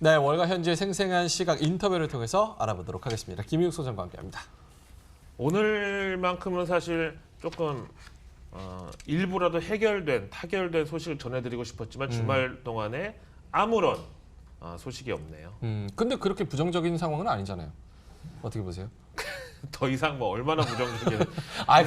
네, 월가 현지의 생생한 시각 인터뷰를 통해서 알아보도록 하겠습니다. 김희욱 소장과 함께합니다. 오늘만큼은 사실 조금 일부라도 타결된 소식을 전해드리고 싶었지만 주말 동안에 아무런 소식이 없네요. 근데 그렇게 부정적인 상황은 아니잖아요. 어떻게 보세요? 더 이상 뭐 얼마나 부정적인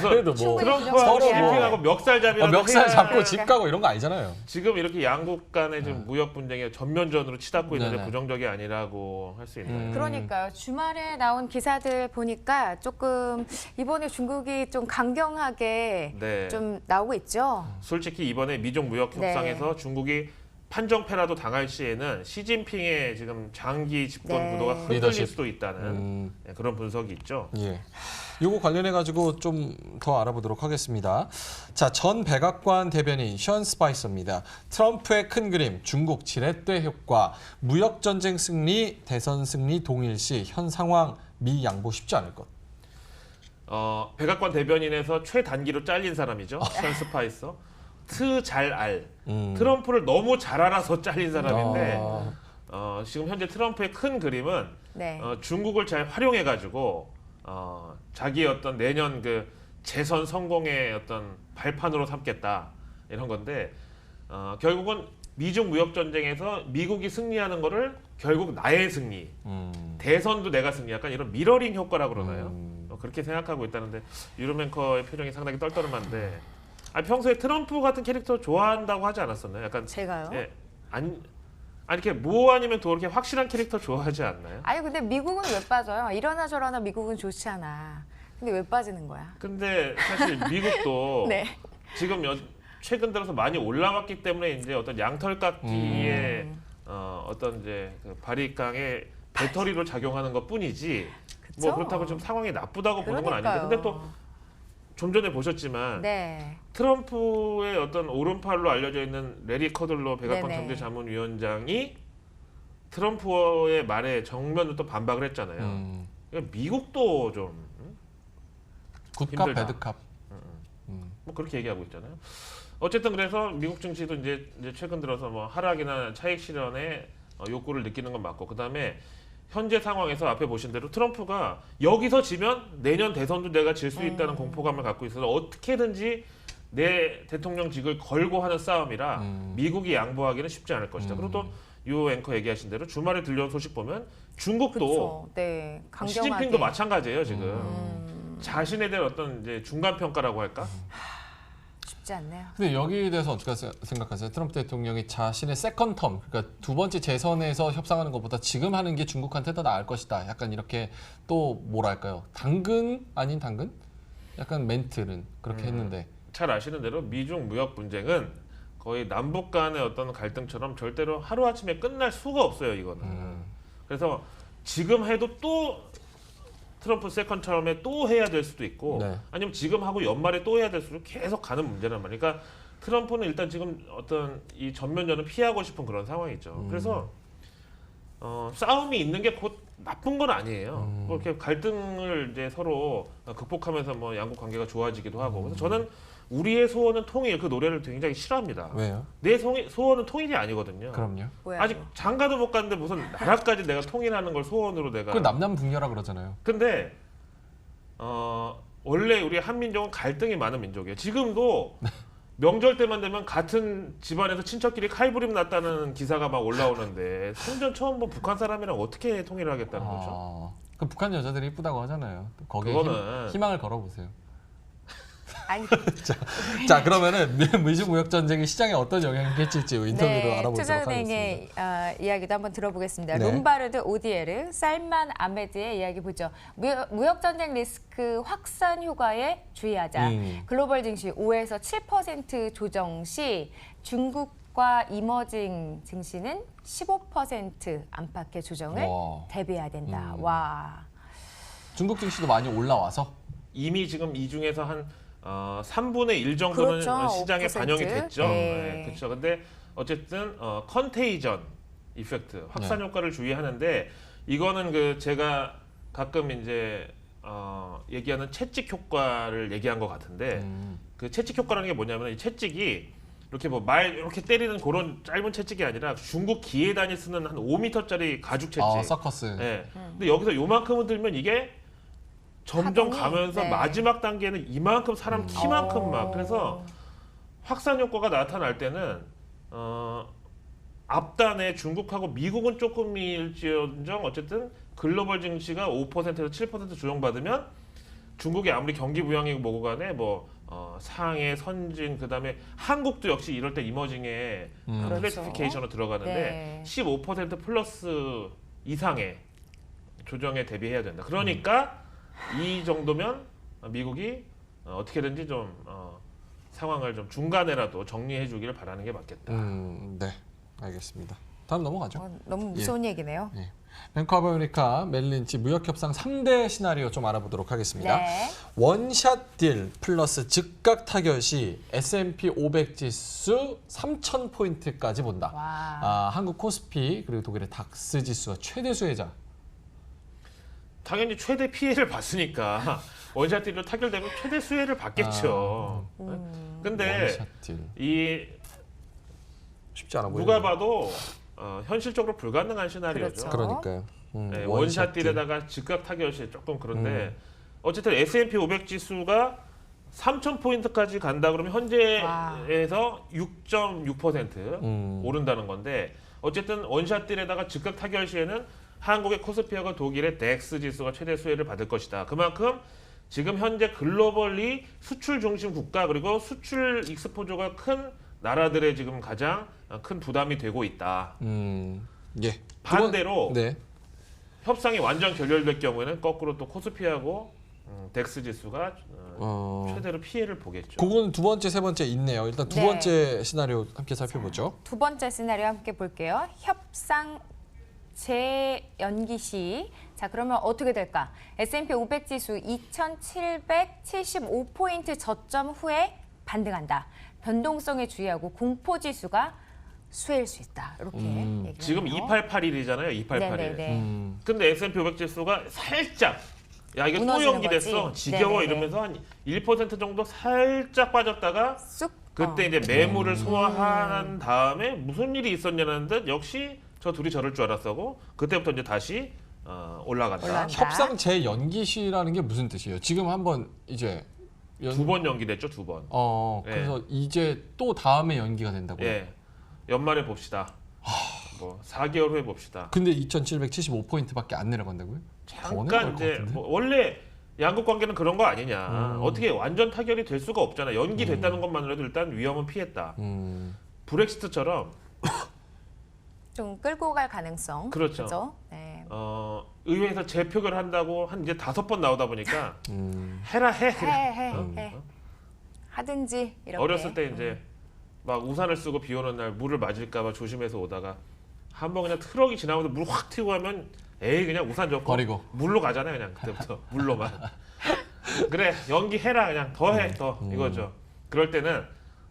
그래도 뭐 트럼프하고 서로 시진핑하고 멱살잡이라도 멱살 해야 잡고 집 가고 이런 거 아니잖아요. 지금 이렇게 양국 간의 지금 무역 분쟁에 전면전으로 치닫고 있는데 네네. 부정적이 아니라고 할 수 있나요? 그러니까요. 주말에 나온 기사들 보니까 조금 이번에 중국이 좀 강경하게 네. 좀 나오고 있죠. 솔직히 이번에 미중 무역 네. 협상에서 중국이 판정패라도 당할 시에는 시진핑의 지금 장기 집권 네. 구도가 흔들릴 리더십. 수도 있다는 그런 분석이 있죠. 예. 요거 관련해 가지고 좀 더 알아보도록 하겠습니다. 자, 전 백악관 대변인 션 스파이서입니다. 트럼프의 큰 그림, 중국 지렛대 효과, 무역 전쟁 승리, 대선 승리 동일시, 현 상황 미 양보 쉽지 않을 것. 백악관 대변인에서 최단기로 잘린 사람이죠. 션 스파이서. 잘 알. 트럼프를 너무 잘 알아서 잘린 사람인데 지금 현재 트럼프의 큰 그림은 네. 중국을 잘 활용해가지고 자기의 어떤 내년 그 재선 성공의 어떤 발판으로 삼겠다 이런 건데 결국은 미중 무역 전쟁에서 미국이 승리하는 거를 결국 나의 승리, 대선도 내가 승리, 약간 이런 미러링 효과라고 그러나요? 그렇게 생각하고 있다는데 유럽 앵커의 표정이 상당히 떨떠름한데 평소에 트럼프 같은 캐릭터 좋아한다고 하지 않았었나요? 약간 제가요? 예, 아니 이렇게 뭐 아니면 또 이렇게 확실한 캐릭터 좋아하지 않나요? 아니 근데 미국은 왜 빠져요? 이러나 저러나 미국은 좋지 않아. 근데 왜 빠지는 거야? 근데 사실 미국도 네. 지금 최근 들어서 많이 올라왔기 때문에 이제 어떤 양털깎이의 어떤 이제 그 바리깡의 배터리로 작용하는 것뿐이지. 뭐 그쵸? 그렇다고 좀 상황이 나쁘다고 보는 건 아닌데, 근데 또 좀 전에 보셨지만 네. 트럼프의 어떤 오른팔로 알려져 있는 레리 커들로 백악관 네네. 경제자문위원장이 트럼프의 말에 정면으로 또 반박을 했잖아요. 그러니까 미국도 좀 굿캅 힘들다. 배드캅. 뭐 그렇게 얘기하고 있잖아요. 어쨌든 그래서 미국 증시도 이제 최근 들어서 뭐 하락이나 차익 실현에 욕구를 느끼는 건 맞고, 그다음에 현재 상황에서 앞에 보신 대로 트럼프가 여기서 지면 내년 대선도 내가 질 수 있다는 공포감을 갖고 있어서 어떻게든지 내 대통령직을 걸고 하는 싸움이라 미국이 양보하기는 쉽지 않을 것이다. 그리고 또 유 앵커 얘기하신 대로 주말에 들려온 소식 보면 중국도 그렇죠. 네. 강경하게. 시진핑도 마찬가지예요 지금. 자신에 대한 어떤 이제 중간 평가라고 할까? 쉽지 않네요. 근데 여기에 대해서 어떻게 생각하세요? 트럼프 대통령이 자신의 세컨 텀, 그러니까 두 번째 재선에서 협상하는 것보다 지금 하는 게 중국한테 더 나을 것이다. 약간 이렇게 또 뭐랄까요? 당근 아닌 당근? 약간 멘트는 그렇게 했는데. 잘 아시는 대로 미중 무역 분쟁은 거의 남북 간의 어떤 갈등처럼 절대로 하루아침에 끝날 수가 없어요, 이거는. 그래서 지금 해도 또 트럼프 세컨 처럼에 또 해야 될 수도 있고, 네. 아니면 지금 하고 연말에 또 해야 될 수도 계속 가는 문제란 말이에요. 그러니까 트럼프는 일단 지금 어떤 이 전면전을 피하고 싶은 그런 상황이죠. 그래서 싸움이 있는 게 곧 나쁜 건 아니에요. 뭐 이렇게 갈등을 이제 서로 극복하면서 뭐 양국 관계가 좋아지기도 하고. 그래서 저는 우리의 소원은 통일, 그 노래를 굉장히 싫어합니다. 왜요? 내 소원은 통일이 아니거든요. 그럼요. 뭐야? 아직 장가도 못 갔는데 무슨 나라까지 내가 통일하는 걸 소원으로 내가. 그 남남북녀라 그러잖아요. 근데 원래 우리 한민족은 갈등이 많은 민족이에요. 지금도 명절 때만 되면 같은 집안에서 친척끼리 칼부림 났다는 기사가 막 올라오는데 생전 처음 본 북한 사람이랑 어떻게 통일을 하겠다는 거죠? 그 북한 여자들이 이쁘다고 하잖아요. 거기에 그거는- 희망을 걸어보세요. 아니, 자, 그러면은 미중 무역 전쟁이 시장에 어떤 영향을 끼칠지 인터뷰로 네, 알아보도록 하겠습니다. 투자은행의 이야기도 한번 들어보겠습니다. 네. 롬바르드 오디에르, 살만 아메드의 이야기 보죠. 무역 전쟁 리스크 확산 효과에 주의하자. 글로벌 증시 5에서 7% 조정 시 중국과 이머징 증시는 15% 안팎의 조정을 와. 대비해야 된다. 와. 중국 증시도 많이 올라와서 이미 지금 이 중에서 한 3분의 1 정도는 그렇죠. 시장에 5%. 반영이 됐죠. 네. 네, 그렇죠. 근데 어쨌든 컨테이전 이펙트, 확산 효과를 주의하는데, 이거는 그 제가 가끔 이제 얘기하는 채찍 효과를 얘기한 것 같은데, 그 채찍 효과라는 게 뭐냐면 이 채찍이 이렇게 뭐 말 이렇게 때리는 그런 짧은 채찍이 아니라 중국 기예단이 쓰는 한 5m짜리 가죽 채찍. 서커스. 예. 근데 여기서 요만큼을 들면 이게 점점 파동이? 가면서 네. 마지막 단계는 이만큼 사람 키만큼 막. 어. 그래서 확산 효과가 나타날 때는 앞단에 중국하고 미국은 조금일지언정 어쨌든 글로벌 증시가 5%에서 7% 조정받으면 중국이 아무리 경기 부양이고 뭐고 간에 뭐 상해, 선진, 그다음에 한국도 역시 이럴 때 이머징에 클래시피케이션으로 들어가는데 네. 15% 플러스 이상의 조정에 대비해야 된다. 그러니까 이 정도면 미국이 어떻게든지 좀 상황을 좀 중간에라도 정리해 주기를 바라는 게 맞겠다. 네, 알겠습니다. 다음 넘어가죠. 너무 무서운 얘기네요. 예. 뱅크 오브 아메리카, 멜린치 무역 협상 3대 시나리오 좀 알아보도록 하겠습니다. 네. 원샷 딜 플러스 즉각 타결 시 S&P 500 지수 3,000포인트까지 본다. 와. 한국 코스피 그리고 독일의 닥스 지수가 최대 수혜자. 당연히 최대 피해를 봤으니까 원샷 딜로 타결되면 최대 수혜를 받겠죠. 근데 원샷 딜 이 쉽지 않아 보이네. 누가 봐도 현실적으로 불가능한 시나리오죠. 그렇죠. 그러니까요. 네, 원샷 딜에다가 즉각 타결시 조금 그런데 어쨌든 S&P 500 지수가 3,000포인트까지 간다 그러면 현재에서 6.6% 오른다는 건데 어쨌든 원샷 딜에다가 즉각 타결 시에는 한국의 코스피하고 독일의 덱스 지수가 최대 수혜를 받을 것이다. 그만큼 지금 현재 글로벌리 수출 중심 국가 그리고 수출 익스포저가 큰 나라들의 지금 가장 큰 부담이 되고 있다. 예. 반대로 네. 협상이 완전 결렬될 경우에는 거꾸로 또 코스피하고 덱스 지수가 최대로 피해를 보겠죠. 그거는 두 번째, 세 번째 있네요. 일단 두 네. 번째 시나리오 함께 살펴보죠. 두 번째 시나리오 함께 볼게요. 협상 재연기 시. 자, 그러면 어떻게 될까? S&P 500 지수 2,775포인트 저점 후에 반등한다. 변동성에 주의하고 공포 지수가 수혜일 수 있다. 이렇게 얘기를 지금 해요. 2881이잖아요. 2881. 네네네. 근데 S&P 500 지수가 살짝 야 이게 또 무너지는 연기됐어. 거지. 지겨워 네네네. 이러면서 한 1% 정도 살짝 빠졌다가 쑥. 그때 이제 매물을 소화한 다음에 무슨 일이 있었냐는 듯 역시 저 둘이 저럴 줄 알았어고 그때부터 이제 다시 올라간다. 올라간다. 협상 재연기시라는 게 무슨 뜻이에요? 지금 한번 이제 두 번 연기됐죠, 두 번. 그래서 이제 또 다음에 연기가 된다고요? 예. 연말에 봅시다. 뭐 4개월 후에 봅시다. 근데 2,775포인트밖에 안 내려간다고요? 더 내려갈 잠깐 것 이제 같은데? 뭐 원래 양국 관계는 그런 거 아니냐. 어떻게 완전 타결이 될 수가 없잖아. 연기됐다는 것만으로도 일단 위험은 피했다. 브렉시트처럼 좀 끌고 갈 가능성. 그렇죠. 그죠? 네. 의회에서 재표결을 한다고 한 이제 5번 나오다 보니까 해라 해. 해. 하든지 이렇게. 어렸을 때 이제 막 우산을 쓰고 비 오는 날 물을 맞을까 봐 조심해서 오다가 한번 그냥 트럭이 지나면서 물 확 튀고 하면 에이 그냥 우산 접고 버리고. 물로 가잖아요 그냥 그때부터 물로만. 그래 연기해라 그냥 더 해 더 이거죠. 그럴 때는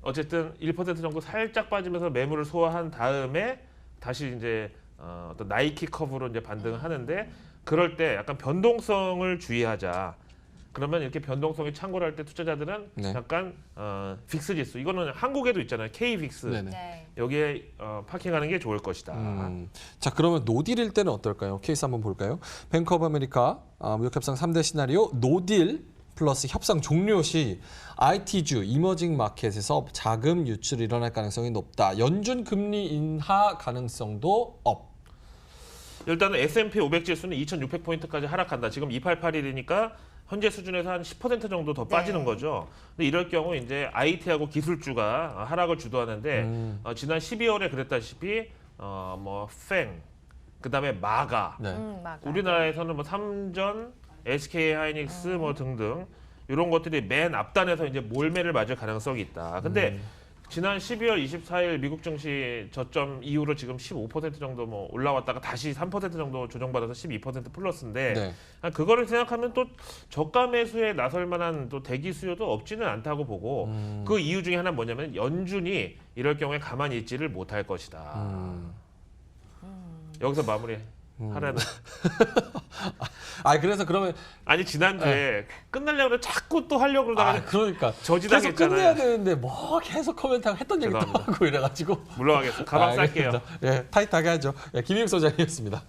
어쨌든 1% 정도 살짝 빠지면서 매물을 소화한 다음에 다시 이제 어떤 나이키 커브로 이제 반등을 하는데 그럴 때 약간 변동성을 주의하자. 그러면 이렇게 변동성이 창궐 할 때 투자자들은 네. 약간 빅스 지수 이거는 한국에도 있잖아요. K 빅스 네네. 네. 여기에 파킹하는 게 좋을 것이다. 자, 그러면 노딜일 때는 어떨까요? 케이스 한번 볼까요? 뱅크 오브 아메리카 무역협상 3대 시나리오 노딜 플러스 협상 종료 시 IT주 이머징 마켓에서 자금 유출이 일어날 가능성이 높다. 연준 금리 인하 가능성도 업. 일단은 S&P 500 지수는 2,600포인트까지 하락한다. 지금 2881이니까 현재 수준에서 한 10% 정도 더 빠지는 거죠. 근데 이럴 경우 이제 IT하고 기술주가 하락을 주도하는데 지난 12월에 그랬다시피 뭐 팽, 그다음에 마가, 네. 맞아. 우리나라에서는 뭐 삼전, SK 하이닉스 뭐 등등 이런 것들이 맨 앞단에서 이제 몰매를 맞을 가능성이 있다. 근데 지난 12월 24일 미국 증시 저점 이후로 지금 15% 정도 뭐 올라왔다가 다시 3% 정도 조정받아서 12% 플러스인데 네. 그거를 생각하면 또 저가 매수에 나설 만한 또 대기 수요도 없지는 않다고 보고 그 이유 중에 하나 는 뭐냐면 연준이 이럴 경우에 가만히 있지를 못할 것이다. 여기서 마무리 하라는. 아 그래서 그러면 아니 지난주에 끝내려고 자꾸 또 하려고 그러다가 그러니까 저지당했잖아요. 계속 끝내야 되는데 뭐 계속 코멘트하고 했던 얘기 또 죄송합니다. 하고 이래가지고 물러가겠습니다. 가방 쌀게요. 알겠습니다. 예, 타이트하게 하죠. 예, 김희욱 소장이었습니다.